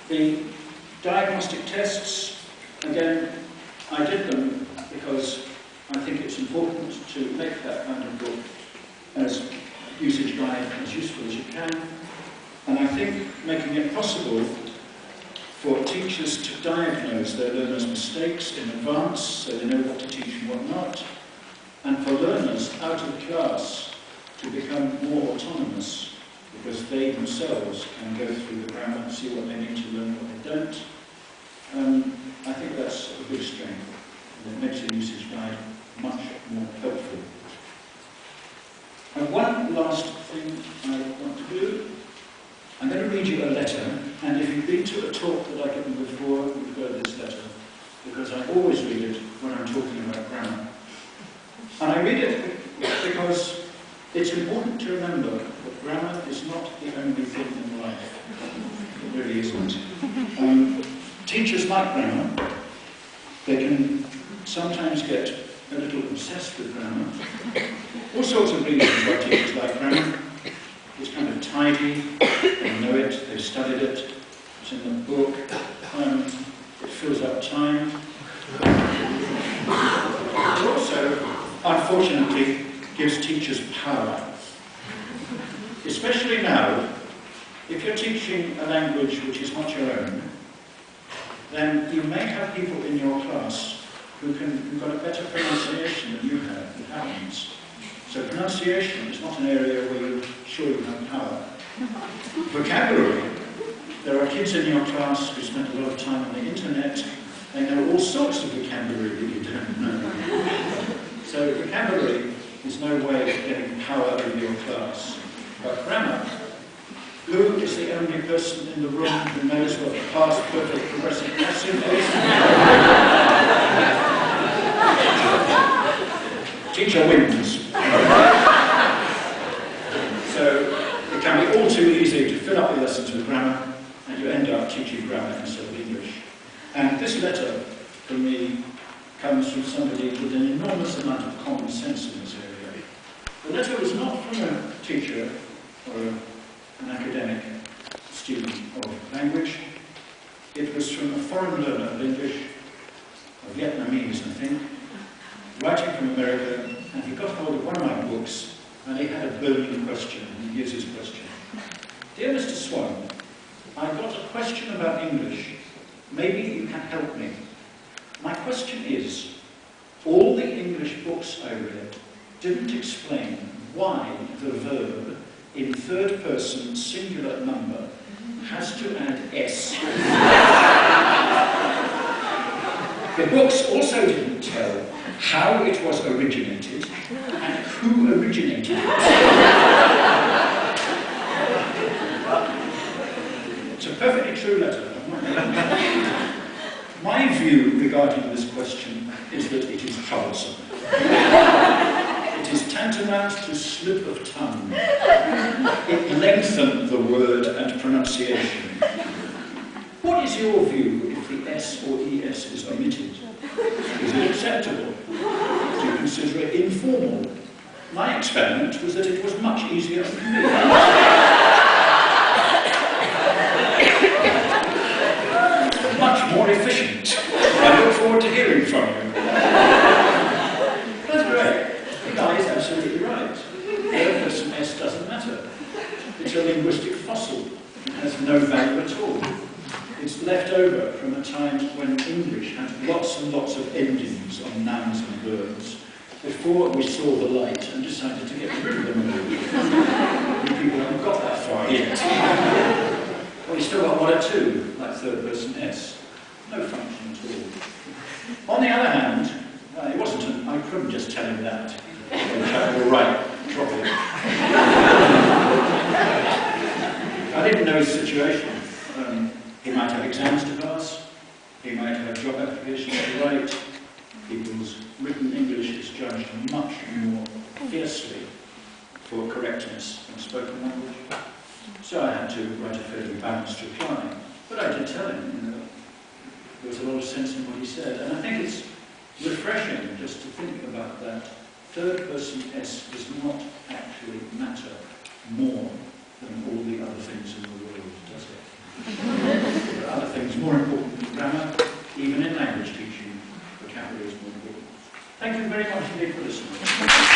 The diagnostic tests, again, I did them because I think it's important to make that kind of book as usage guide as useful as you can. And I think making it possible for teachers to diagnose their learners' mistakes in advance so they know what to teach and what not, and for learners out of class to become more autonomous because they themselves can go through the grammar and see what they need to learn, what they don't. I think that's a big strength, and it makes the usage guide much more helpful. And one last thing I want to do, I'm going to read you a letter, and if you've been to a talk that I've given before, you've heard this letter, because I always read it when I'm talking about grammar. And I read it because it's important to remember that grammar is not the only thing in life. It really isn't. Teachers like grammar. They can sometimes get a little obsessed with grammar. All sorts of reasons why teachers like grammar. It's kind of tidy, they know it, they've studied it, it's in the book, it fills up time. It also, unfortunately, gives teachers power. Especially now, if you're teaching a language which is not your own, then you may have people in your class who've got a better pronunciation than you have. It happens. So pronunciation is not an area where you're sure you have power. Vocabulary. There are kids in your class who spend a lot of time on the internet. They know all sorts of vocabulary that you don't know. So vocabulary is no way of getting power over your class. But grammar, who is the only person in the room who knows what the past perfect progressive passive is? Teacher wins. So it can be all too easy to fill up your lessons with grammar, and you end up teaching grammar instead of English. And this letter, from me, comes from somebody with an enormous amount of common sense in this area. The letter was not from a teacher or an academic student of language. It was from a foreign learner of English, a Vietnamese, I think, writing from America, and he got hold of one of my books, and he had a burning question, and here's his question. Dear Mr. Swan, I've got a question about English. Maybe you can help me. My question is, all the English books I read didn't explain why the verb in third person singular number has to add S. The books also didn't tell how it was originated and who originated it. It's a perfectly true letter. My view regarding this question is that it is troublesome. It is tantamount to slip of tongue. It lengthened the word and pronunciation. What is your view if the S or ES is omitted? Is it acceptable? Do you consider it informal? My experiment was that it was much easier than much more efficient. I look forward to hearing from you. That's great. The guy is absolutely right. Third person S doesn't matter. It's a linguistic fossil. It has no value at all. It's left over from a time when English had lots and lots of endings on nouns and verbs before we saw the light and decided to get rid of them all. You people haven't got that far yet. Well, you still got one or two, like third person S. No function at all. On the other hand, it wasn't I couldn't just tell him that. All right, drop it. I didn't know his situation. He might have exams to pass, he might have job applications to write. People's written English is judged much more fiercely for correctness than spoken language. So I had to write a fairly balanced reply. But I did tell him, there was a lot of sense in what he said. And I think it's refreshing just to think about that. Third person S does not actually matter more than all the other things in the world, does it? There are other more important than grammar. Even in language teaching, vocabulary is more important. Thank you very much indeed for listening.